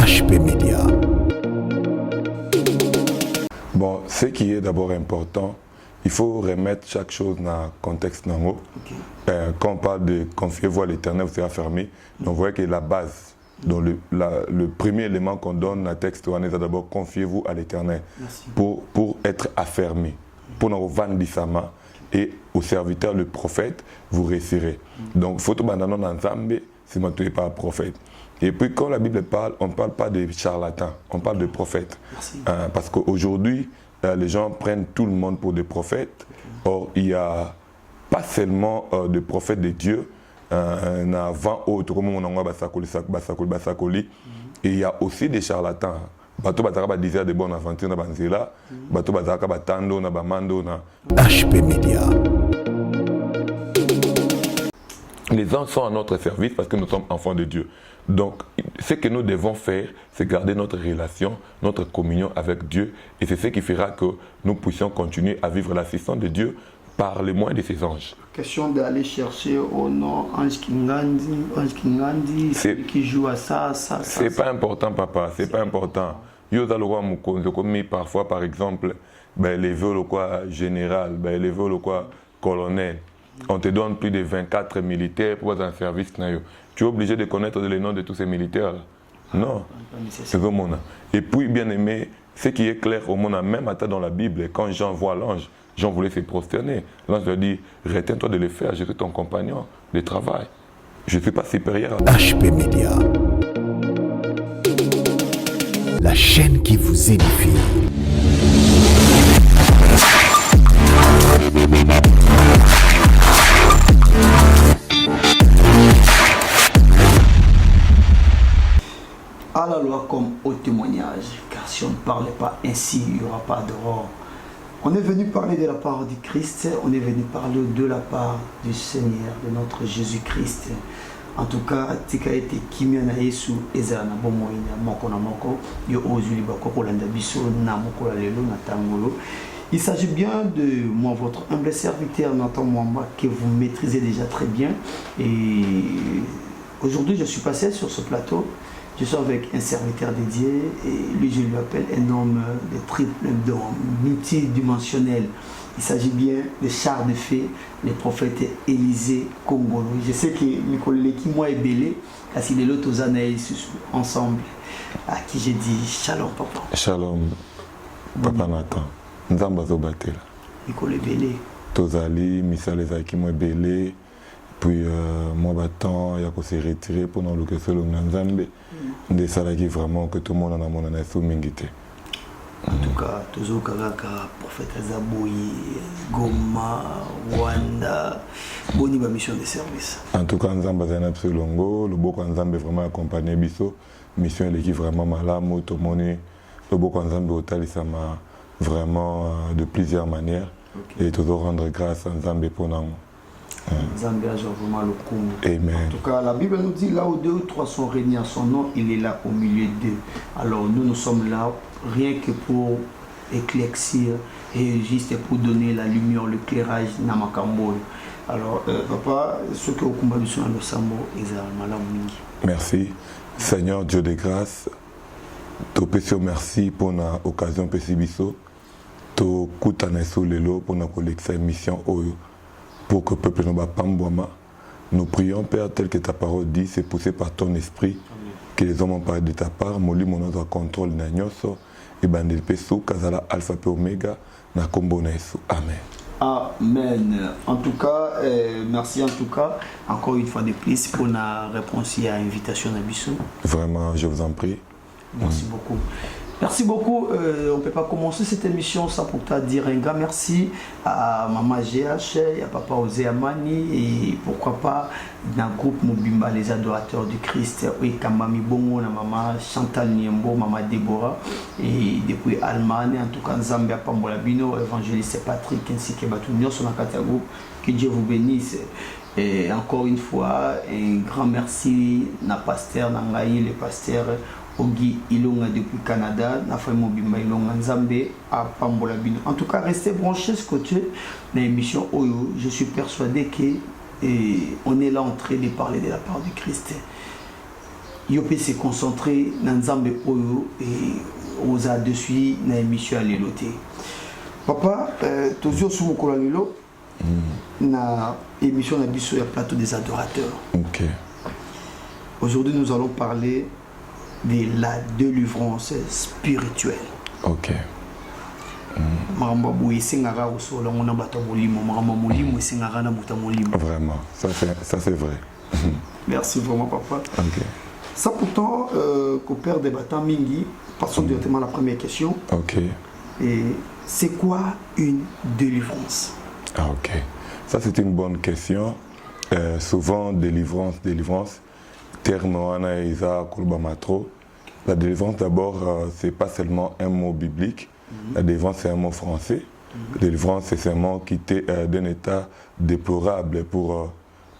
HP Media. Bon, ce qui est d'abord important, il faut remettre chaque chose dans le contexte. Quand on parle de confiez-vous à l'Éternel, vous serez fermé. Donc, vous voyez que la base, donc le premier élément qu'on donne dans le texte, on est d'abord confiez-vous à l'Éternel pour être affermé, pour nous vendre d'Issama et au serviteur, le prophète, vous réussirez. Donc, il faut tout abandonner dans Zambé, si vous n'êtes pas un prophète. Et puis, quand la Bible parle, on ne parle pas de charlatans, on parle de prophètes. Parce qu'aujourd'hui, les gens prennent tout le monde pour des prophètes. Or, il n'y a pas seulement de prophètes de Dieu, il y a 20 autres, comme on a et il y a aussi des charlatans. Bato bazaka disait de bonnes aventures na banzela, bato bazaka batando na bamando na HP Media. Les gens sont à notre service parce que nous sommes enfants de Dieu. Donc, ce que nous devons faire, c'est garder notre relation, notre communion avec Dieu. Et c'est ce qui fera que nous puissions continuer à vivre l'assistance de Dieu par le moyen de ses anges. Question d'aller chercher au nom Ange Kingandi, celui qui joue à ça. C'est pas important, papa, c'est pas important. Parfois, par exemple, les vols général, les vols colonel. On te donne plus de 24 militaires pour être en service. Tu es obligé de connaître les noms de tous ces militaires. Non, c'est au monde. Et puis, bien aimé, ce qui est clair au monde, même dans la Bible, quand Jean voit l'ange, Jean voulait se prosterner. L'ange lui dit, retiens-toi de le faire, je suis ton compagnon de travail. Je ne suis pas supérieur à toi. HP Media. La chaîne qui vous édifie. À la loi comme au témoignage, car si on ne parlait pas ainsi, il n'y aura pas d'aurore. On est venu parler de la part du Christ, on est venu parler de la part du Seigneur, de notre Jésus-Christ. En tout cas, tika ete kimia na Yesu eza na bomoina moko na moko yo ozuli bakoko landa biso na moko la lelo na tangolo. Il s'agit bien de moi, votre humble serviteur Nathan Mwamba, que vous maîtrisez déjà très bien. Et aujourd'hui, je suis passé sur ce plateau. Je suis avec un serviteur dédié et lui, je lui appelle un homme de triple, multidimensionnel. Il s'agit bien de char de fée, le prophète Élisée Kongolo. Je sais que mes collègues qui m'ont ébélé, parce qu'il est l'autre aux années ensemble, à qui j'ai dit shalom papa. Shalom papa Nathan. Nzamba zo batela. Nicolas ébélé. Tozali, misale za qui m'ont ébélé. Puis moi battant, il y a qu'on s'est retiré pour nous le seul Nzambe. Des salariés vraiment que tout le monde en a mon anaïs mingité. En tout cas, toujours Karaka, prophète Zaboui, Goma, Wanda, boni ba mission de service. En tout cas, Nzamba zana pselongo, le boko Nzambe vraiment accompagné biso, mission qui vraiment malamu to moni, le boko Nzambe otali ça m'a vraiment de plusieurs manières et toujours rendre grâce à Nzambe pour nous. Nzambe a vraiment le coup. Amen. En tout cas, la Bible nous dit là où deux ou trois sont réunis en son nom, il est là au milieu d'eux. Alors nous sommes là rien que pour éclaircir et juste pour donner la lumière, l'éclairage Namakambo. Alors papa, ce que vous combattez sur le Sambo, merci. Seigneur Dieu de grâce, te pécio merci pour l'occasion Pessibiso, te koutane sous le lot pour notre mission Oyo. Pour que le peuple ne va pas m'boima. Nous prions, Père, tel que ta parole dit, c'est poussé par ton esprit, que les hommes ont parlé de ta part, moli mon autre contrôle n'agnoso, et bandel pesu, kazala alpha pe omega, na kombo na Yesu. Amen. Amen. En tout cas, merci en tout cas, encore une fois de plus pour la réponse à l'invitation à Bissou. Vraiment, je vous en prie. Merci beaucoup. Merci beaucoup. On ne peut pas commencer cette émission sans pour toi dire un grand merci à Maman GH, à Papa Osé Amani et pourquoi pas dans le groupe Mobimba, les adorateurs du Christ, oui, Kamami Bongo, Maman Chantal Niembo, Maman Déborah et depuis Allemagne, en tout cas Zambia Pambola Bino, évangéliste Patrick ainsi que Batounion sur la groupe. Que Dieu vous bénisse. Et encore une fois, un grand merci à pasteur Nangaï, le pasteur Ogi Ilonga depuis Canada, Nafaymo Bimba Ilonga Nzambe à Pambola Bino. En tout cas, restez branchés ce côté dans l'émission Oyo. Je suis persuadé qu'on est là en train de parler de la part du Christ. Yopé s'est concentré dans Nzambe Oyo et aux a dessus na émission à l'éloté. Papa, toujours sur mon colonelo, na émission na biso ya plateau des adorateurs. Ok. Aujourd'hui, nous allons parler de la délivrance spirituelle. Ok. Vraiment, ça c'est vrai. Merci vraiment, papa. Ok. Ça pourtant, qu'au père débattant Mingi, passons directement à la première question. Ok. Et c'est quoi une délivrance? Ah, ok. Ça c'est une bonne question. Souvent, délivrance, terme wana isa kulbamatro. La délivrance d'abord, c'est pas seulement un mot biblique. La délivrance c'est un mot français. La délivrance c'est seulement quitter d'un état déplorable pour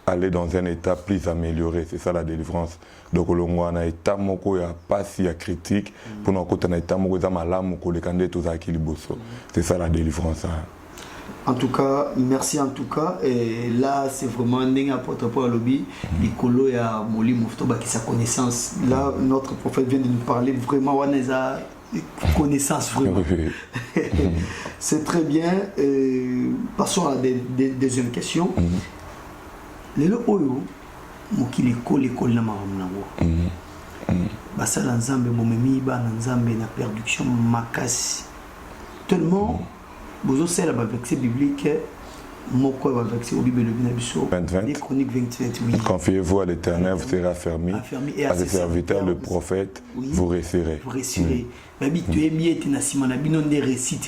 aller dans un état plus amélioré. C'est ça la délivrance. Donc on a état moko ya pas ya critique pour nous côté na état moko za malamu ko le kande to za kiliboso. C'est ça la délivrance. En tout cas, merci en tout cas. Et là, c'est vraiment un apôtre pour le lobby. Nicolo et Moli Mouftoba qui sa connaissance. Là, notre prophète vient de nous parler vraiment. On a connaissance vraiment. C'est très bien. Passons à la deuxième question. Les Oyo, qui l'école na maramnango. Basa la nzambe momemi ba na nzambe na production makasi. Tellement vous avez la verset biblique, moko va verset au Bible les Chroniques 28. Confiez-vous à l'Éternel, vous serez affermi. Et à ses serviteurs, le prophète, vous réussirez. Vous réussirez. Tu es mieux, tu as des récits,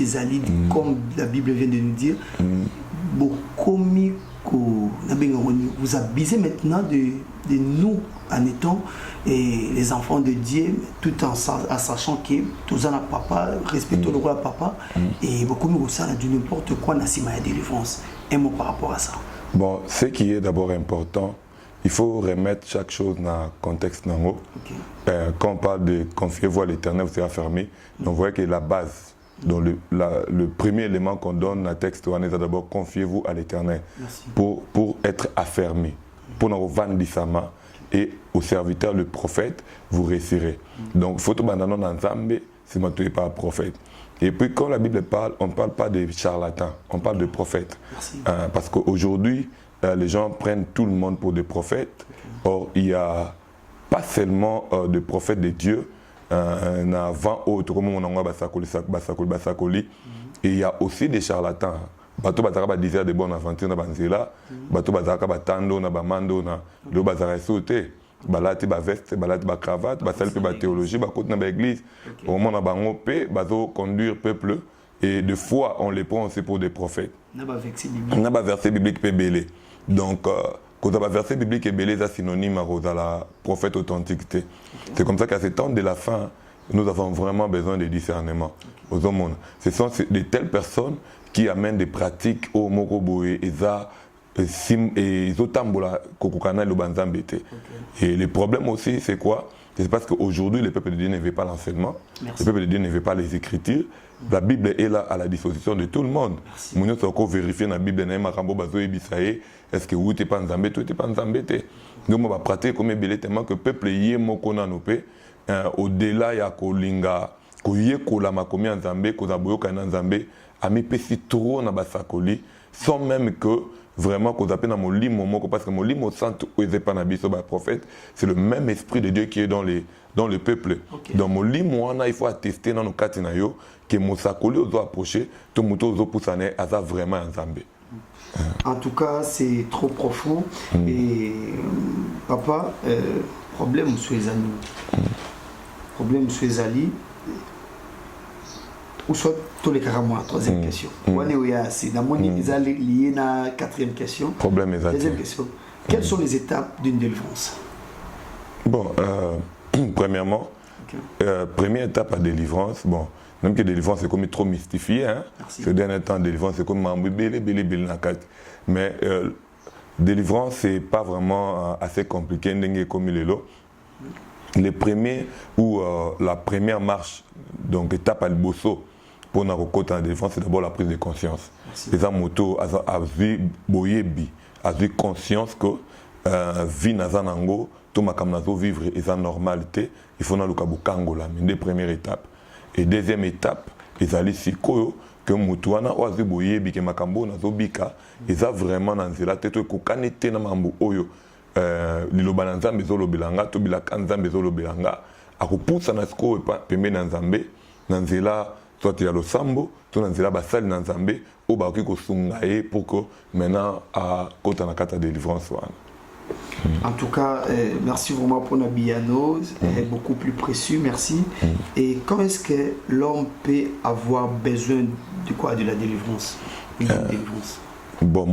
comme la Bible vient de nous dire. Vous abusez maintenant de nous en étant les enfants de Dieu, tout en sachant que tous en papa, respectons le roi papa, et beaucoup de ça du n'importe quoi dans la délivrance. Un mot par rapport à ça. Bon, ce qui est d'abord important, il faut remettre chaque chose dans le contexte. Quand on parle de confiez-vous à l'Éternel, vous serez affermi, on voit que la base. Donc le premier élément qu'on donne dans le texte, c'est d'abord confiez-vous à l'Éternel pour être affermi, pour nous vendre sama et au serviteur, le prophète, vous réussirez. Donc, faut tout abandonner dans Zambé, c'est montré par le prophète. Et puis, quand la Bible parle, on ne parle pas de charlatans, on parle de prophètes. Parce qu'aujourd'hui, les gens prennent tout le monde pour des prophètes. Or, il n'y a pas seulement de prophètes de Dieu, avant autre, comme on a basakoli, et il y a aussi des charlatans. Bato bazaka disait de bonnes aventures na banzela, bato bazaka batando na bamando na lo bazaka sauté, balati ba veste, balati ba cravate, basali pe ba théologie, ba côté na ba église, au moment na bango pe bazo conduire peuple et de fois on les prend aussi pour des prophètes. Na ba verset biblique pe belé. Donc quand on a verset biblique et belé ça synonyme à la prophète authenticité. C'est comme ça qu'à ce temps de la fin, nous avons vraiment besoin de discernement. Aux hommes, ce sont de telles personnes qui amènent des pratiques au Mokoboé et Zotambola Kokokana et Lobanzambete. Et le problème aussi, c'est quoi? C'est parce qu'aujourd'hui, le peuple de Dieu ne veut pas l'enseignement, le peuple de Dieu ne veut pas les Écritures. La Bible est là à la disposition de tout le monde. Nous avons encore vérifié dans la Bible, est-ce que vous n'êtes pas Nzambé, tu n'es pas Nzambé. Nous avons pratiqué comme Bélé tellement que le peuple y est Mokona Nopé, au-delà il y a Kolinga, Koye Kolama Komi Nzambé, Kozaboyo Kana Nzambé, Ami Pessi trop na basakoli, sans même que vraiment qu'on appelle dans mon limo, parce que mon limo centre où ils pas nabiso ba prophète, c'est le même esprit de Dieu qui est dans le peuple. Dans mon limo, il faut attester dans nos katinayo que mon sakoli doit approcher, tout le monde doit pousser à ça vraiment Nzambé. En tout cas, c'est trop profond. Et papa, problème sur les amis. Problème sur les alliés. Ou soit tous les carrément, troisième question. C'est lié à la quatrième question. Problème est deuxième question. Quelles sont les étapes d'une délivrance? Bon, premièrement, première étape à délivrance, bon, même que délivrance c'est comme trop mystifié, hein. Ce dernier temps, délivrance c'est comme mais délivrance c'est pas vraiment assez compliqué, comme il est là. Les premiers ou la première marche, donc étape à l'bosso pour nous côté en défense, c'est d'abord la prise de conscience. Les amotos a vu boyebi, a vu conscience que vie naza nango to makam nazo vivre eza normalité il faut na luka bukangola mais première étape et deuxième étape ezali sikoyo que mutu wana oazi boyebi ke makambo nazo bika eza vraiment na nzela te to kokani te na mambo oyo liloba na nzambe ezolobelanga to bilaka nzambe ezolobelanga akopusa na sikoyo pembe na nzambe na nzela soit ya losambo to na nzela basali na nzambe oyo bakoki kosunga ye pour que maintenant akota na kata délivrance wana. En tout cas, merci vraiment pour Nabiano, beaucoup plus précieux, merci. Et quand est-ce que l'homme peut avoir besoin de quoi? De la délivrance, délivrance. Bon,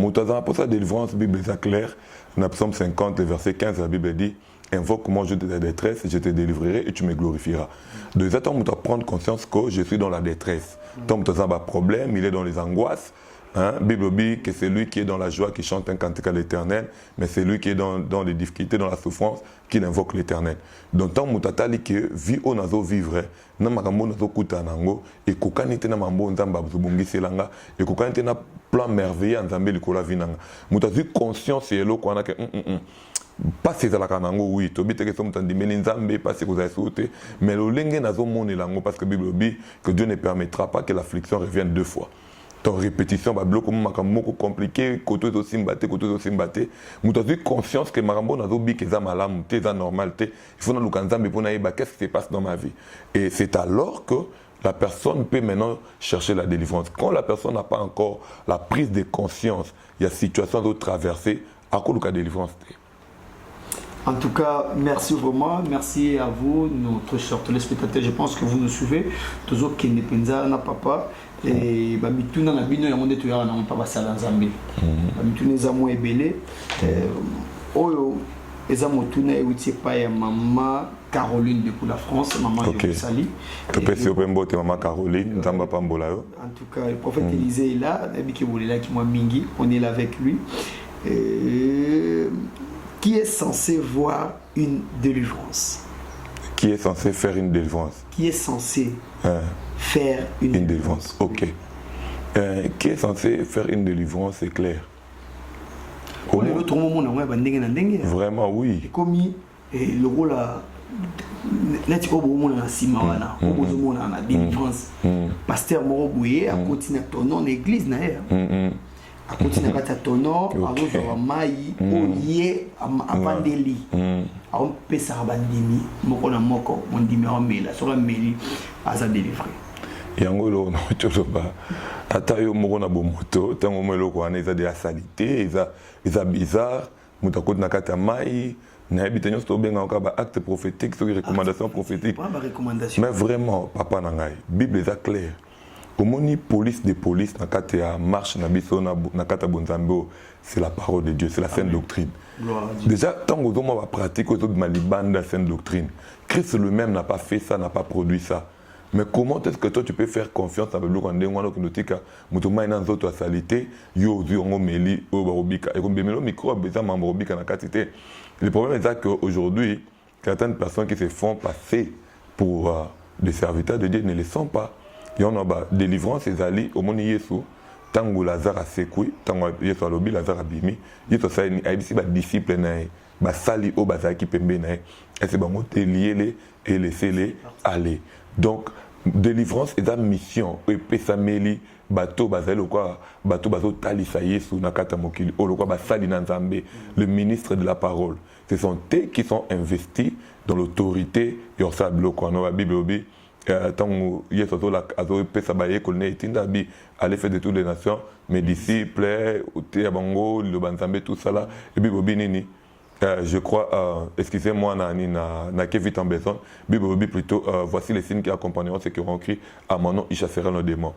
pour sa délivrance, la Bible est claire. Dans Psaume 50, verset 15, la Bible dit invoque-moi, je te détresse, je te délivrerai et tu me glorifieras. De ça, on doit prendre conscience que je suis dans la détresse. Tant que tu as un problème, il est dans les angoisses. Hein? Bible dit que c'est lui qui est dans la joie qui chante un cantique à l'Éternel, mais c'est lui qui est dans les difficultés, dans la souffrance, qui invoque l'Éternel. Donc tant que tu que vie au nazo vivre, na makambo nazo kuta nango et kokanite na mambo nzamba buzubungisi langa et kokanite na plan merveilleux nzambe likola vinanga. Mutazi conscience yelo kwana ke pas ces alaka nango oui to biteke so mutandi meli nzambe pas que vous avez sauté mais le lenge nazo moni lango parce que Bible dit que Dieu ne permettra pas que l'affliction revienne deux fois. Ton répétition va bloquer makambo compliqué côté aussi mbaté mutu azwi conscience que makambo nazo bi que za malamu te za normal te il faut na lukanzambe pour na yeba qu'est-ce qui se passe dans ma vie et c'est alors que la personne peut maintenant chercher la délivrance. Quand la personne n'a pas encore la prise de conscience il y a situation de traverser à quoi la délivrance. En tout cas, merci vraiment, merci à vous, notre chers téléspectateurs. Je pense que vous nous suivez. Toujours qui ne pensa na papa et bamituna na bino ya monde tuyara na papa sala nzambe. Bamituna za mo ebele oyo eza motuna ewiti pa ya mama Caroline depuis la France, maman de Sali. Tu peux se opembo te maman Caroline, nzamba pambola yo. En tout cas, le prophète Élisée est là, nabiki bolela ki moi mingi, on est là avec lui. Qui est censé voir une délivrance? Qui est censé faire une délivrance? Qui est censé faire une délivrance? Ok. Qui est censé faire une délivrance, c'est clair. Vraiment, oui. Comme le rôle à la délivrance. Pasteur Moro Bouye a continué à tourner en église. A continué à tourner à Maï, Oye, à Vandeli. A un peu ça à Bandimi, Mokona Moko, mon dimé la sur la mêlée, à sa délivrée. Yangolo, non, tu sais pas. Atayo Mokona Bomoto, tant que Melo Kwana, ils ont des saletés, ils ont bizarre, Moutakot Nakata Maï. N'habitons pas bien encore acte prophétique, sur les recommandations prophétiques. Mais vraiment, papa Nangai, Bible est claire. Au moni police de police, nakata marche nabiso nakata bonzambo, c'est la parole de Dieu, c'est la sainte doctrine. Déjà, tant que on va pratiquer autour de Malibanda la sainte doctrine, Christ lui-même n'a pas fait ça, n'a pas produit ça. Mais comment est-ce que toi tu peux faire confiance à Bible quand on a une notique, mutuma ina nzoto salité, yo ongo meli obarobika, et comme bemelo micro besoin mamborobika nakatité. Le problème est qu'aujourd'hui, certaines personnes qui se font passer pour des serviteurs de Dieu ne le sont pas. Il y en a des délivrances, ils allaient au monde Yesu, tango Lazare a sécoui, tango Yesu a lobi, Lazare a bimi, Yesu a dit des disciples, sali au bazaki pembe, et c'est bon, lier et laisser-les aller. Donc, délivrance est une mission, et pesameli, bateau bazali ou quoi, bateau bazo talisa Yesu nakata mokili, ou le quoi basali nanzambe, le ministre de la parole. Ce sont eux qui sont investis dans l'autorité, et on sait quoi, dans la Bible, tant Yesu azo pesa baye kolne itinda bi aller faire de toutes les nations, mes disciples, te abango, le banzambe tout ça là, et Bible nini. Je crois, excusez-moi, na vite en besoin. Bible plutôt, voici les signes qui accompagneront ceux qui auront crié à mon nom, ils chasseront les démons.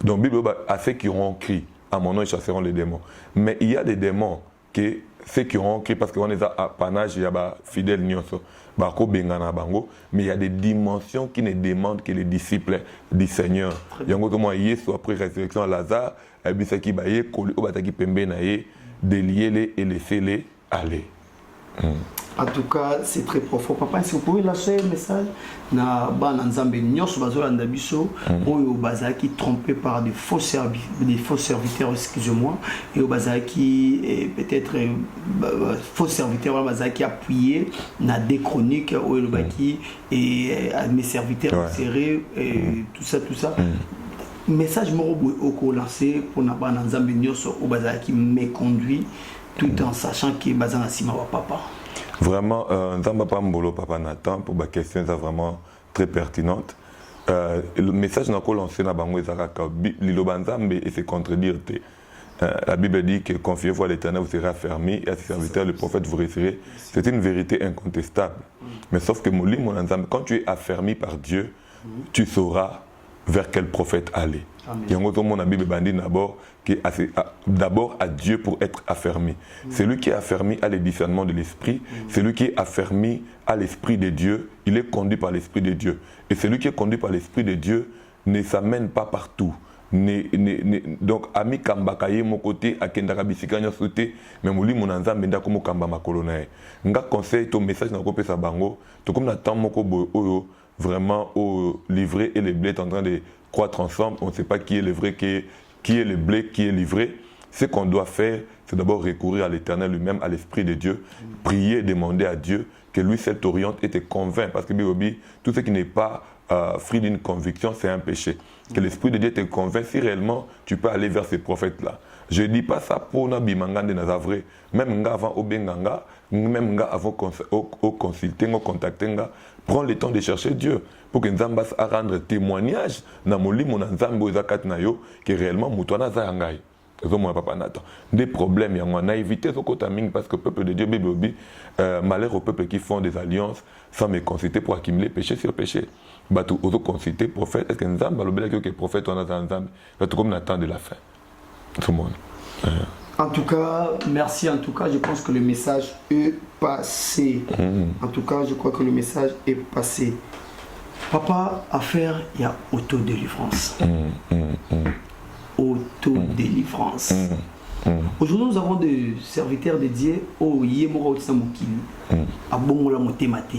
Donc Bible à ceux qui auront crié à mon nom, ils chasseront les démons. Mais il y a des démons que ceux qui auront crié parce qu'on est à panage, il y a fidèles nyonso, bako bengana bango, mais il y a des dimensions qui ne demandent que les disciples du Seigneur. Il y a un moment Yesu après résurrection Lazare, abisaki baye koli obataki pembe na ye, délier les et laisser les aller. En tout cas, c'est très profond. Papa, est-ce que vous pouvez lâcher un message na bana nzambe nyonso bazolanda biso oyo bazaki trompé par des faux serviteurs, excusez-moi, et bazaki peut-être faux serviteurs bazaki appuyé na des chroniques oyo baki et mes serviteurs serrés et tout ça message morobo oko lancé pour na bana nzambe nyonso o bazaki méconduit tout en sachant que bazana sima wa papa. Vraiment, Nzamba Pambolo, Papa Nathan, pour ma question, c'est vraiment très pertinente. Le message qu'on a lancé dans Bango Zaraka, Lilo Banzambe, et c'est contredire. La Bible dit que confiez-vous à l'Éternel, vous serez affermi, et à ses serviteurs, le prophète, vous réussirez. C'est une vérité incontestable. Mais sauf que quand tu es affermi par Dieu, tu sauras vers quel prophète aller. Il y a un autre monde dans la Bible bandit d'abord à Dieu pour être affermi. Celui qui est affermi à le discernement de l'esprit, celui qui est affermi à l'esprit de Dieu, il est conduit par l'esprit de Dieu. Et celui qui est conduit par l'esprit de Dieu ne s'amène pas partout. Donc, ami Kambakaye, mon côté, à Kendara Bisikanya sauté, mais mouli mon anzam benda comme Kamba Makolonae. Nga conseil ton message dans Kopé Sabango, tout comme n'attend mon kobo oyo, vraiment au livré et les blés en train de croître ensemble. On ne sait pas qui est le vrai, qui est le blé, qui est livré. Ce qu'on doit faire, c'est d'abord recourir à l'Éternel lui-même, à l'Esprit de Dieu, prier, demander à Dieu que lui seul t'oriente et te convainc. Parce que tout ce qui n'est pas fruit d'une conviction, c'est un péché. Que l'Esprit de Dieu te convainc si réellement tu peux aller vers ces prophètes-là. Je ne dis pas ça pour Nabimangande Nazavre. Même avant Obenganga, même avant consulter, contacter, prends le temps de chercher Dieu pour que Nzamba a rendre témoignage dans mon lit, mon Nzambo Zakat Nayo, que réellement Moutouana Zayangai. Des problèmes, il y a une naïveté parce que le peuple de Dieu, malheur aux peuples qui font des alliances sans me consulter pour accumuler péché sur péché. Batou auto consulter prophète, est-ce que Nzamba le que prophète on a Nzamba, comme Nathan de la fin. Tout le monde. En tout cas, merci. En tout cas, je pense que le message est passé. En tout cas, je crois que le message est passé. Papa, à faire, il y a autodélivrance. Autodélivrance. Aujourd'hui, nous avons des serviteurs dédiés au Yemora Otsamokili, à Bomola Motemate.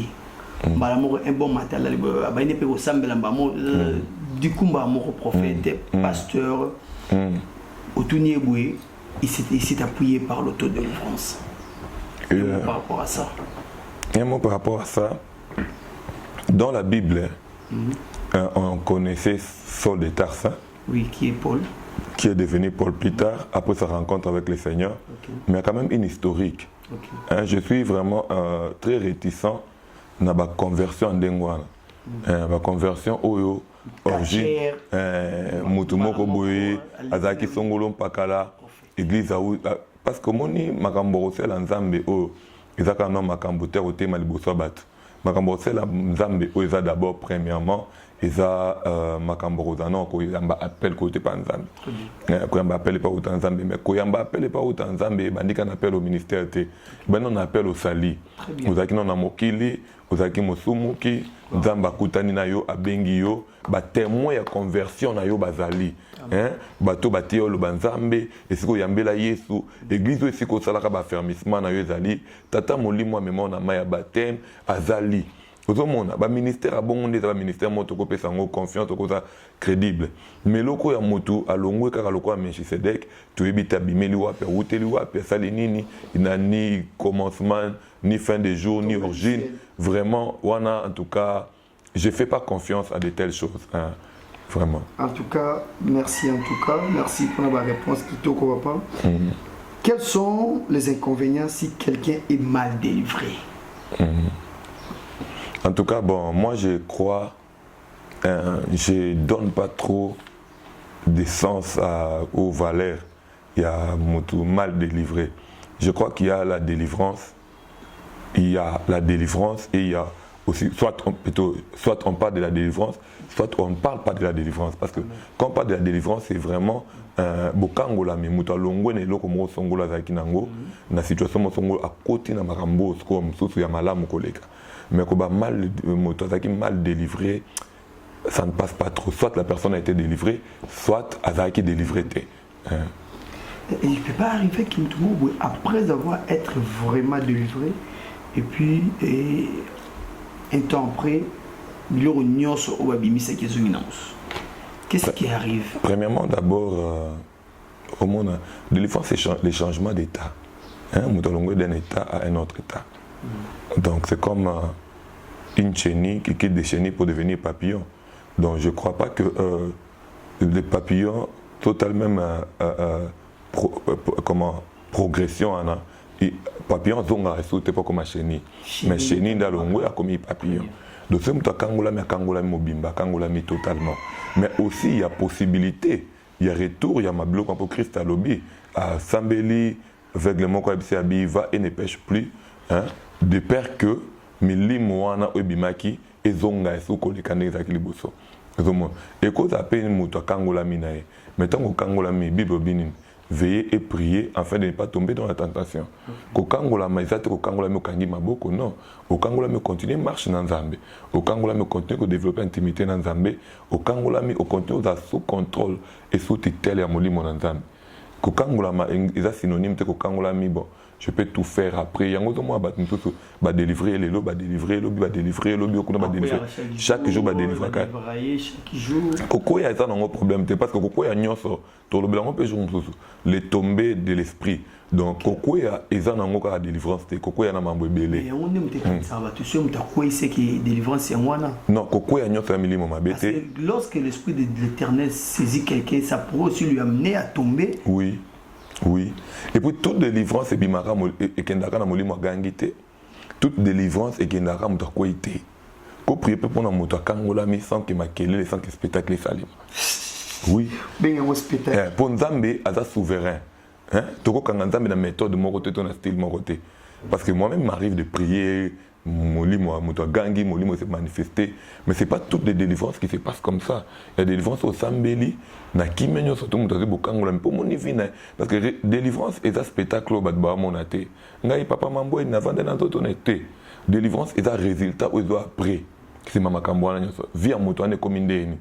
Un bon matin, du coup, prophète, pasteur, Otunieboué, il s'est appuyé par l'autodélivrance. Par rapport à ça. Un mot par rapport à ça. Dans la Bible, on connaissait Saul de Tarsin. Oui, qui est Paul. Qui est devenu Paul plus tard, après sa rencontre avec le Seigneur. Mais il y a quand même une historique. Je suis vraiment très réticent dans la conversion en Dengwana. La conversion au origine, Moutoumoko Boye, Azaki Songolo Pakala, Église Aoui. Parce que moni Makamborose la Nzambe o, Izaka non Makambote au thème Aliboso Bat. Makamborose la Nzambe o, Isa d'abord premièrement. Isa Makamborose non, Koyamba appelle côté Panzambe. Koyamba appelle pas autant Nzambe, mais Koyamba appelle pas autant Nzambe, Bandika n'appelle au ministère. Ben on appelle au Sali. Ozaki non Namokili, Ozaki Mosumuki, Nzamba Kutani na yo, Abengi yo, ba témoin ya conversion na yo bazali. Bato batio lo banzambe, esiko yambela Yesu, église esiko salaka ba fermissement na yo ezali, tata molimo memo na maya baptême azali. Ozomona ba ministère a bon ndeza ba ministère moto ko pesa ngo confiance ko ça crédible. Mais loko ya moto alongwe kaka loko ya Melchisedek, tu ebita bimeli wapi, uteli wapi, sali nini, ina ni commencement, ni fin de jour, ni origine. Vraiment, wana en tout cas, je fais pas confiance à de telles choses. Vraiment. En tout cas, merci merci pour la réponse qui te va pas. Quels sont les inconvénients si quelqu'un est mal délivré? En tout cas, bon, moi je crois, je donne pas trop de sens aux valeurs. Il y a tout mal délivré. Je crois qu'il y a la délivrance, et il y a aussi, soit on parle de la délivrance, soit on ne parle pas de la délivrance. Parce que quand on parle de la délivrance, c'est vraiment bokangola mais mutalongwe ne loko mo songola za kinango na situation mo songola à côté na makambo comme soso ya malamu koleka. Mais ko ba mal moto za ki mal délivré, ça ne passe pas trop. Soit la personne a été délivrée, soit elle a été délivrée. Et il ne peut pas arriver qu'après avoir été vraiment délivré, Et puis, un temps après, qu'est-ce qui arrive? Premièrement, d'abord, au monde, de l'effort, c'est les changements d'état. D'un état à un autre état. Donc, c'est comme une chenille qui quitte des chenilles pour devenir papillon. Donc, je ne crois pas que les papillons, totalement, progression, papillon, c'est pas comme un chenille. Mais chenille, dans le a comme un papillon. Donc, c'est totalement. Mais aussi, il y a possibilité, il y a retour, il y a ma bloc pour Christ à lobby, à Sambeli, avec le mot qu'il va et ne pêche plus, de peur que Mili Moana Obimaki et Zonga et Soko les Kanés à Kiliboso. Et quand à peine Mouta Kangola Minae, mettons au Kangola Mi, Bible Binin, veillez et priez afin de ne pas tomber dans la tentation. Au Kangola Maïsate, au Kangola Mi Kangi Maboko, non. Au Kangola Mi continue marche dans Zambé. Au Kangola Mi continue à développer intimité dans Zambé. Au Kangola Mi continue à sous contrôle et sous tutelle à Molimo dans Zambé. Au Kangola Mi est synonyme de Kangola Mi bon. Je peux tout faire après. Il y a un autre mois, bah délivrer les lots, bah délivrer l'objet, bah délivrer l'objet, bah délivrer. Chaque jour, bah délivrer. Chaque jour. Pourquoi il y a ça dans le problème? C'est parce que pourquoi il y a tout le blanc peut jouer les tombées de l'esprit. Donc pourquoi il y a ça dans la délivrance? Pourquoi il y a un membre belé? Mais on est peut-être ça va. Tu sais, on t'a quoi c'est qui délivrance c'est moi là? Non, pourquoi il y a un famille mama Parce que lorsque l'esprit de l'Éternel saisit quelqu'un, ça pourrait aussi lui amener à tomber. Oui. Oui. Et puis toute délivrance est bimara et kendaka na molimo gangité. Toute délivrance est kendaka muta koité. Ko prier pour na muta kangola mi sans que makele sans que spectacle salim. Oui. Ben un spectacle. Pour Nzambe aza souverain. Hein? Toko kanga Nzambe na méthode mon côté ton style mon côté. Parce que moi-même m'arrive de prier molimo muta gangi molimo se manifester, mais c'est pas toutes les délivrances qui se passent comme ça. Il y a des délivrances au Sambeli. Na kimenyo surtout mutaze bokangola mpo moni vina parce que délivrance est un spectacle bat ba monate ngai papa mambo na vanda na toto nete délivrance est un résultat ou doit après c'est mama kambwana nyoso via moto ane komindeni.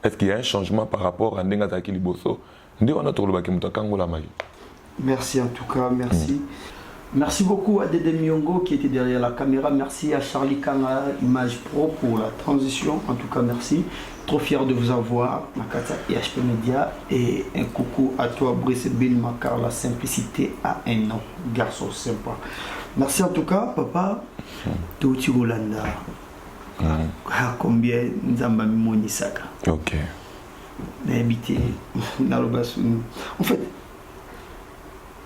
Est-ce qu'il y a un changement par rapport à ndenga takili boso ndi wana to lobaki mutakangola mai? Merci en tout cas, merci. Merci beaucoup à Dédé Miongo qui était derrière la caméra. Merci à Charlie Kanga, Image Pro pour la transition. En tout cas, merci. Trop fier de vous avoir, Nakata IHP Media. Et un coucou à toi, Brice Bin Makar. La simplicité a un nom. Garçon sympa. Merci en tout cas, papa. Touti Rolanda. Combien Nzamba Monisaka. Ok. N'habité. En fait,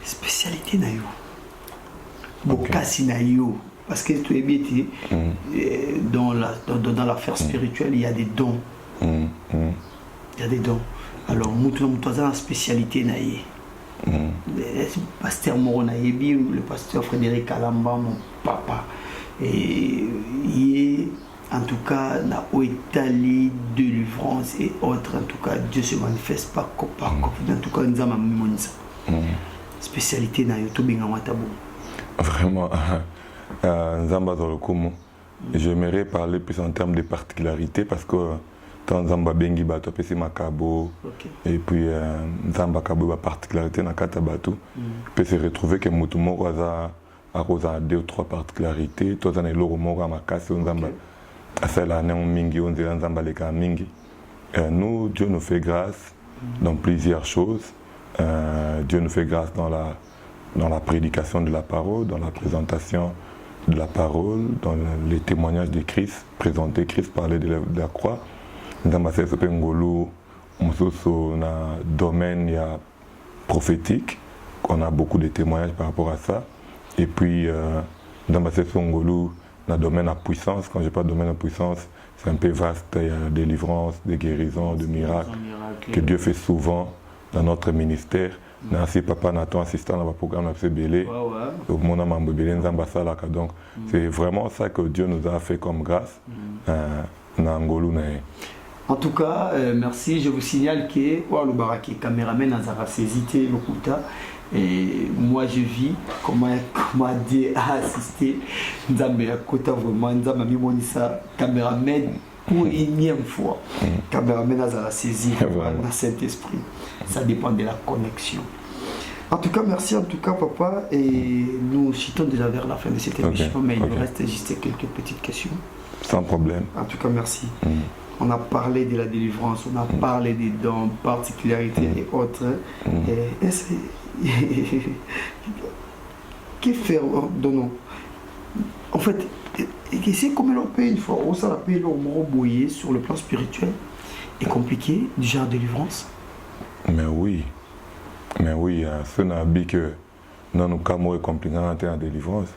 spécialité Nayo. Parce que tu es bien dans l'affaire spirituelle, il y a des dons. Il y a des dons. Alors, nous avons la spécialité. Le pasteur Moro Nayebi, le pasteur Frédéric Alamba, mon papa. Et il est en tout cas dans l'Italie, délivrance et autres. En tout cas, Dieu se manifeste par corps. En tout cas, nous avons spécialité dans YouTube. Vraiment, Nzamba Zolokumu, j'aimerais parler plus en termes de particularités parce que quand Nzamba Bengi Bato, Pesi Makabo, et puis Nzamba Kabo, la particularité dans Kata Bato, peut se retrouver que Moutoumoro a 2 ou 3 particularités, toi, tu as l'euro moro à Makasi, Nzamba, à celle là, Mingi, on dirait Nzamba Leka Mingi. Nous, Dieu nous fait grâce dans plusieurs choses. Dieu nous fait grâce dans la prédication de la parole, dans la présentation de la parole, dans les témoignages de Christ, présenter Christ, parler de la croix. Nous avons fait ce Pengolo, dans le domaine prophétique, on a beaucoup de témoignages par rapport à ça. Et puis, nous avons fait ce Pengolo dans le domaine de la puissance. Quand je parle de domaine de la puissance, c'est un peu vaste, il y a des délivrances, des guérisons, des miracles que Dieu fait souvent dans notre ministère. Nancy Papa Nathan assistant dans le programme de Bélé. Donc c'est vraiment ça que Dieu nous a fait comme grâce. En tout cas, merci. Je vous signale que le caméraman a saisi le Kuta. Et moi je vis comment Dieu a assisté. Nzambe a Kota vraiment Nzambe a mis ça caméraman pour une énième fois. Caméraman a saisi dans Saint-Esprit. Ça dépend de la connexion. En tout cas, merci en tout cas, papa. Et nous citons déjà vers la fin de cette émission, mais il nous reste juste quelques petites questions. Sans problème. En tout cas, merci. On a parlé de la délivrance, on a parlé des dons, particularités et autres. Que faire donnons? En fait, c'est comme on peut une fois, on s'en appelle au sur le plan spirituel est compliqué, du genre délivrance. Mais oui, ce n'a dit que dans nos cas, moi, compliqué en termes de délivrance.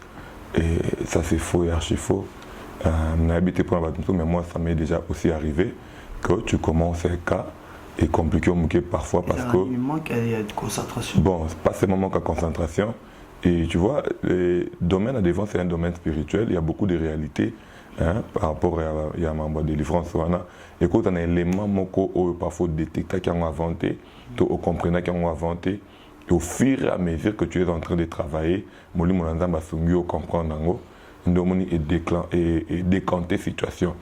Et ça, c'est faux et archi faux. Mais moi, ça m'est déjà aussi arrivé que tu commences un cas et compliqué parfois parce que. Il manque de concentration. Bon, c'est pas seulement manque de concentration. Et tu vois, le domaine de délivrance, c'est un domaine spirituel. Il y a beaucoup de réalités par rapport à ma délivrance. Écoute, on a un élément où parfois détecter qui ont inventé, tu comprends qui ont inventé. Et au fur et à mesure que tu es en train de travailler, mon comprendre et décanter la situation.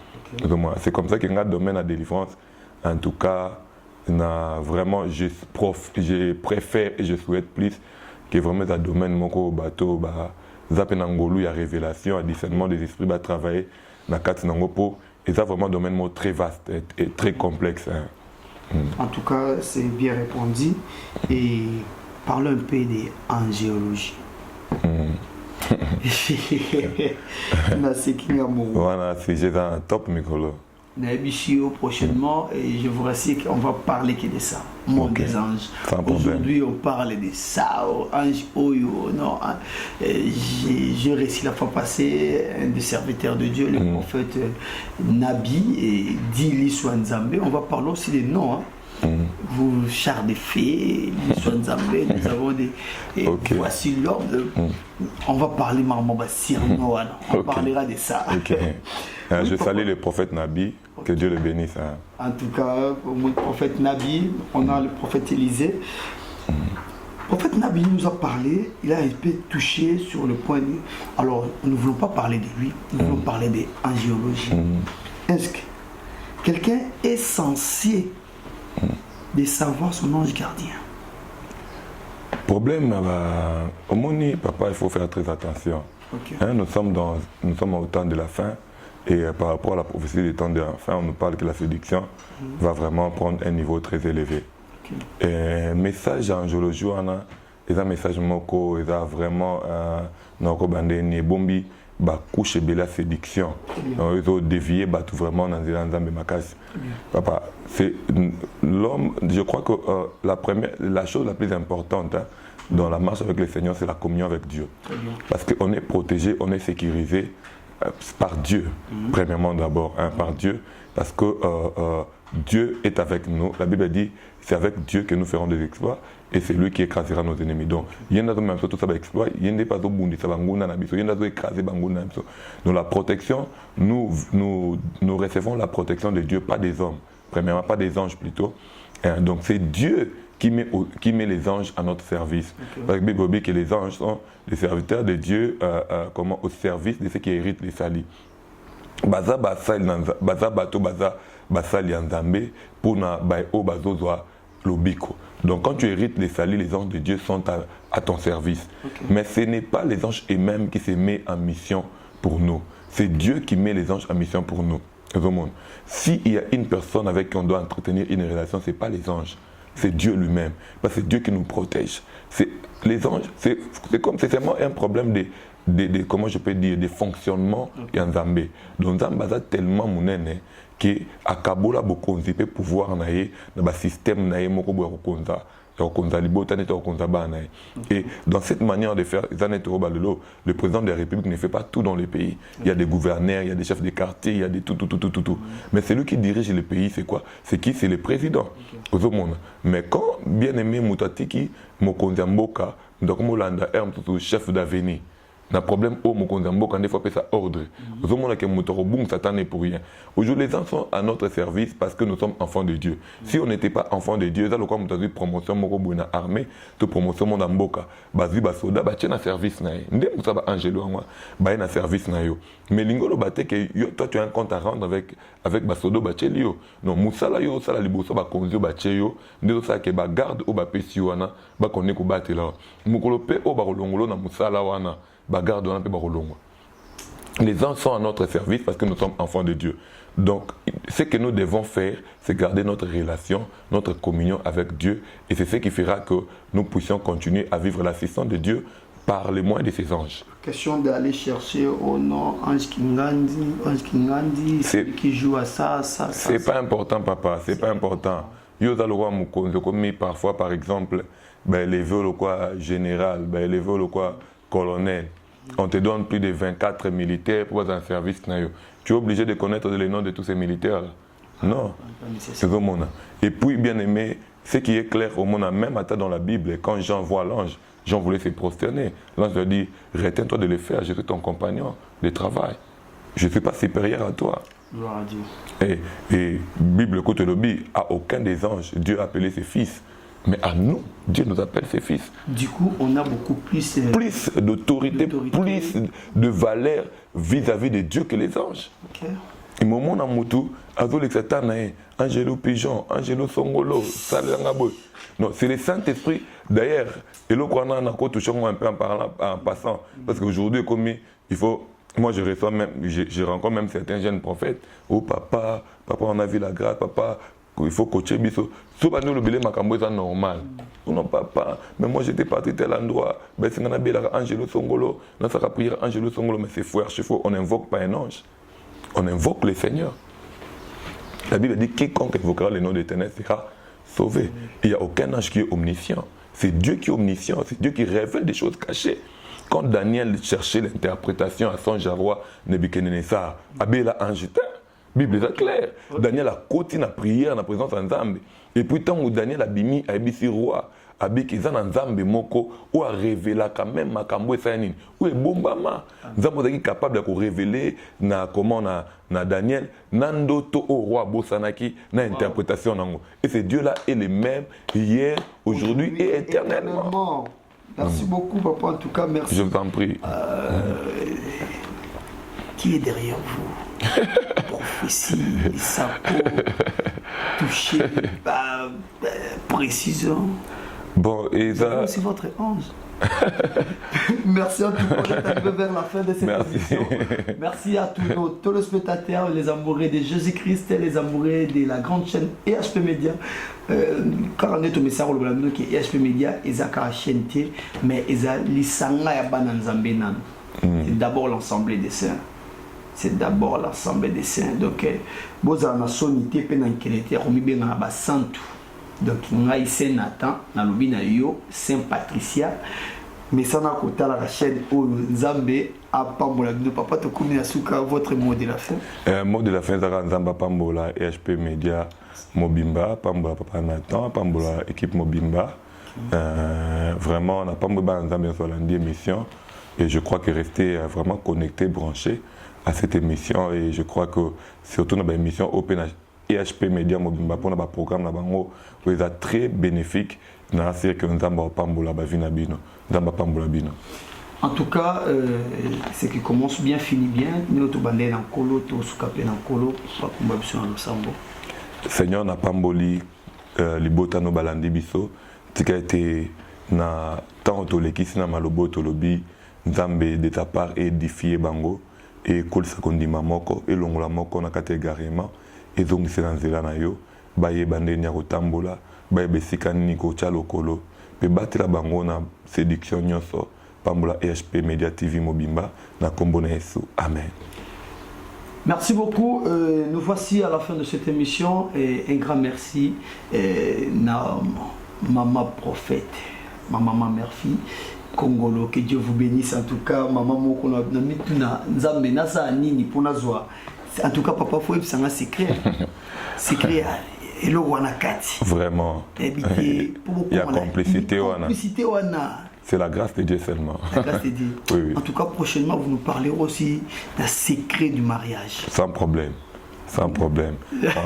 C'est comme ça qu'il y a un domaine à délivrance. En tout cas, vraiment, je préfère et je souhaite plus que vraiment un domaine mon bateau, il y a révélation, il discernement des esprits à travailler dans le pour et ça vraiment un domaine très vaste et très complexe. En tout cas, c'est bien répondu. Et parlons un peu de angéologie. Voilà, c'est un top micro. Prochainement, et je vous rassure qu'on va parler que de ça. Monde des anges. Aujourd'hui, on parle de ça. Ange Oyo. Non, j'ai réussi la fois passée un des serviteurs de Dieu, le prophète Nabi et Dili Swanzambe. On va parler aussi des noms. Vous, char de fées, Swanzambe, nous avons des. Voici l'homme. On va parler Marmaba Sirno. On parlera de ça. Je salue le prophète Nabi, que Dieu le bénisse. En tout cas, le prophète Nabi, on a le prophète Élisée. Le prophète Nabi nous a parlé, il a un peu touché sur le point de... Alors, nous ne voulons pas parler de lui, nous voulons parler d'angéologie. Est-ce que quelqu'un est censé de savoir son ange gardien? Problème, au monde, papa, il faut faire très attention. Nous sommes au temps de la fin. Et par rapport à la prophétie des temps de la fin, on nous parle que la séduction va vraiment prendre un niveau très élevé. Et message en géologie, on a un message moko, il a vraiment un bombi, couche de la séduction. Ils ont dévié vraiment dans les macaques. Papa, c'est l'homme, je crois que la chose la plus importante dans la marche avec le Seigneur, c'est la communion avec Dieu. Parce qu'on est protégé, on est sécurisé. Par Dieu, premièrement d'abord, par Dieu, parce que Dieu est avec nous. La Bible dit, c'est avec Dieu que nous ferons des exploits et c'est lui qui écrasera nos ennemis. Donc, il y a même tout ça exploit, il y a pas de bundi, ça va il y a écraser banguna. Donc la protection, nous recevons la protection de Dieu, pas des hommes, premièrement pas des anges plutôt. Donc c'est Dieu qui met les anges à notre service. Parce que la Bible dit que les anges sont les serviteurs de Dieu au service de ceux qui héritent les salis. Baza bato baza basali yanzambe pour na baio bazozoa lobiko. Donc quand tu hérites les salis, les anges de Dieu sont à ton service. Mais ce n'est pas les anges eux-mêmes qui se mettent en mission pour nous. C'est Dieu qui met les anges en mission pour nous. S'il y a une personne avec qui on doit entretenir une relation, ce n'est pas les anges. C'est Dieu lui-même, parce que c'est Dieu qui nous protège. Les anges, c'est vraiment un problème de comment je peux dire, de fonctionnement de Nzambe. Donc Nzambe a tellement mounene que akabola bokonzi peut pouvoir naie dans le système naie moko bo konza. Et dans cette manière de faire, le président de la République ne fait pas tout dans le pays. Il y a des gouverneurs, il y a des chefs de quartier, il y a des tout. Mais celui qui dirige le pays, c'est quoi? C'est qui? C'est le président. Mais quand bien aimé Moutatiki, Mokonzi Mboka, donc Molanda, chef d'avenir, na problème au mokonzi mboka des fois peut ça ordre au monde que motoro bung satan est pour rien aujourd'hui les gens sont à notre service parce que nous sommes enfants de Dieu si on n'était pas enfants de Dieu ça le quoi mutazi promotion moko bouna armée de promotion mon mboka bazi ba soda ba tient na service na ndé musa ba angelo moi ba na service na yo mais lingolo baté que toi tu as un compte à rendre avec ba sodo ba tchelio non musala yo sala liboso ba konzio ba tcheyo ndé ça que ba garde au ba pesi wana ba konné ko batela mukolo pe o ba kolongolo na musala wana. Les gens sont à notre service parce que nous sommes enfants de Dieu. Donc, ce que nous devons faire, c'est garder notre relation, notre communion avec Dieu. Et c'est ce qui fera que nous puissions continuer à vivre l'assistance de Dieu par les moyens de ses anges. Question d'aller chercher au nom Ange Kingandi, celui qui joue à ça. C'est pas important, papa, c'est pas important. Yoda le roi Mukonzo, comme parfois, par exemple, les vœux le quoi général, les vœux le quoi colonel. On te donne plus de 24 militaires pour un service. Tu es obligé de connaître les noms de tous ces militaires. Non. C'est au monde. Et puis, bien aimé, ce qui est clair au monde, même dans la Bible, quand Jean voit l'ange, Jean voulait se prosterner. L'ange lui dit, retiens-toi de le faire, je suis ton compagnon de travail. Je ne suis pas supérieur à toi. Gloire à Dieu. Et Bible côté lobby, à aucun des anges, Dieu a appelé ses fils. Mais à nous, Dieu nous appelle ses fils. Du coup, on a beaucoup plus d'autorité, plus de valeur vis-à-vis de Dieu que les anges. Okay. Et mon monde en moutou, Azol Satan, Angelo Pigeon, Angelo Songolo, Salangaboy. Non, c'est le Saint-Esprit. D'ailleurs, et le Kwana n'a pas touché un peu en passant. Parce qu'aujourd'hui, comme il faut. Moi, je rencontre même certains jeunes prophètes. Oh, papa, on a vu la grâce, papa. Il faut coacher biso. Souvent nous le billet makambo c'est normal. Non papa, mais moi j'étais parti tel endroit. Ben c'est ngana bela Angelo Songolo, dans sa prière Angelo Songolo mais c'est faux, on n'invoque pas un ange. On invoque le Seigneur. La Bible dit quiconque invoquera le nom de l'Éternel sera sauvé. Il n'y a aucun ange qui est omniscient. C'est Dieu qui est omniscient, c'est Dieu qui révèle des choses cachées. Quand Daniel cherchait l'interprétation à son roi Nebuchadnezzar, Abela ange Bible est claire. Daniel a continué la prière dans la présence de Nzambe. Et puis, tant que Daniel a bimi, a bisi roi, a biki za Nzambe moko, ou a révélé quand même makambo et sainin. Ou est bombama. Nzambe est capable de révéler na comment na Daniel, nandoto au roi Bosanaki, na interprétation nango. Et ce Dieu là est le même hier, aujourd'hui et éternellement. Merci beaucoup, papa. En tout cas, merci. Je t'en prie. Qui est derrière vous? Prophétie, sapo, touché, précision. Bon, et ça. C'est votre ange. Merci en tout cas d'être arrivé vers la fin de cette émission. Merci à tous nos téléspectateurs, les amoureux de Jésus-Christ, les amoureux de la grande chaîne EHP Media. Car on est au message qui est EHP Media, ils ont la chaîne, mais ils ont l'isanga ya bananzambe nan. C'est d'abord l'ensemble des saints. C'est d'abord l'ensemble des saints. Donc, boza na sonité pe na kelete romi benga ba santu. Donc, ngai Saint Nathan na lobi na yo Saint Patricia. Mais ça n'a qu'au la chaîne au Nzambe à Pambola. Papa to komi asuka votre mot de la fin. Mot de la fin zara Nzamba Pambola EHP Media Mobimba Pambola Papa Nathan Pambola équipe Mobimba. Vraiment on a pas Nzamba sur la émission et je crois que rester vraiment connecté branché à cette émission et je crois que surtout dans l'émission Open EHP Media Mobimba pour notre programme là bango est très bénéfique dans la série que Nzamba Pambola bavina bino Nzamba Pambola bino. En tout cas, ce qui commence bien finit bien. Nous to bandé dans colo, to sukape dans colo, pas combat sur le sambo. Seigneur na pamboli libota no balandi biso tika été na tant to lekisi na malobo to lobi Nzambe de ta part édifié bango et kolisa kondima moko et longola moko na catégorie et donc c'est dans zela na yo baye bande nya kotambola baye besika nini ko lokolo pe batela bango na séduction nyonso Pambola EHP Media TV Mobimba na kombo na Yesu. Amen. Merci beaucoup. Nous voici à la fin de cette émission et un grand merci na maman prophète, ma maman mère-fille Congolo, que Dieu vous bénisse en tout cas. Maman moko na mituna nzambe na sa nini pona zwa. En tout cas papa faut c'est un secret. Secret et le wana kati. Vraiment. Il y a complicité wana. Complicité wana. C'est la grâce de Dieu seulement. La grâce de Dieu. Oui, oui. En tout cas, prochainement, vous nous parlerez aussi d'un secret du mariage. Sans problème. Sans problème.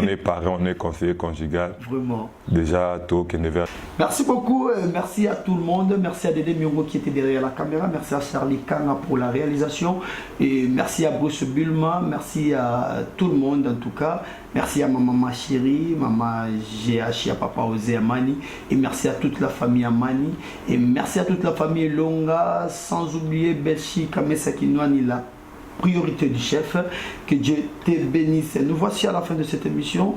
On est parents, on est conseiller conjugal. Vraiment. Déjà, tôt qu'il ne verra. Merci beaucoup, merci à tout le monde, merci à Dédé Miongo qui était derrière la caméra, merci à Charlie Kanga pour la réalisation, et merci à Bruce Bulma, merci à tout le monde en tout cas, merci à maman chérie, maman GH, à papa Osé Amani, et merci à toute la famille Amani, et merci à toute la famille Longa, sans oublier Belchi Kamesa Kinouani, la priorité du chef. Que Dieu te bénisse. Nous voici à la fin de cette émission.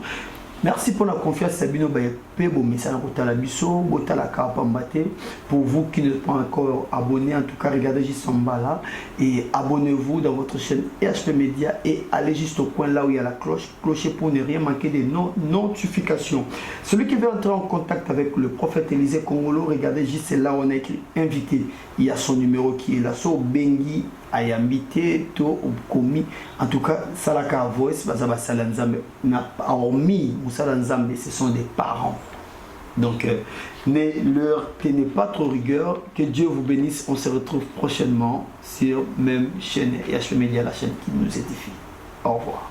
Merci pour la confiance. Sabino Bayepe, bon message à la biso, botala kapambate. Pour vous qui n'êtes pas encore abonnés, en tout cas, regardez juste en bas là et abonnez-vous dans votre chaîne EHP Media et allez juste au coin là où il y a la cloche, clocher pour ne rien manquer des notifications. Celui qui veut entrer en contact avec le prophète Élisée Congolo, regardez juste là où on a écrit invité. Il y a son numéro qui est là, so Bengi ayambité to komi. En tout cas, salaka voice bazaba salanzambe na hormis musalanzambe, ce sont des parents. Donc ne leur tenez pas trop rigueur. Que Dieu vous bénisse. On se retrouve prochainement sur même chaîne EHP Media, la chaîne qui nous édifie. Au revoir.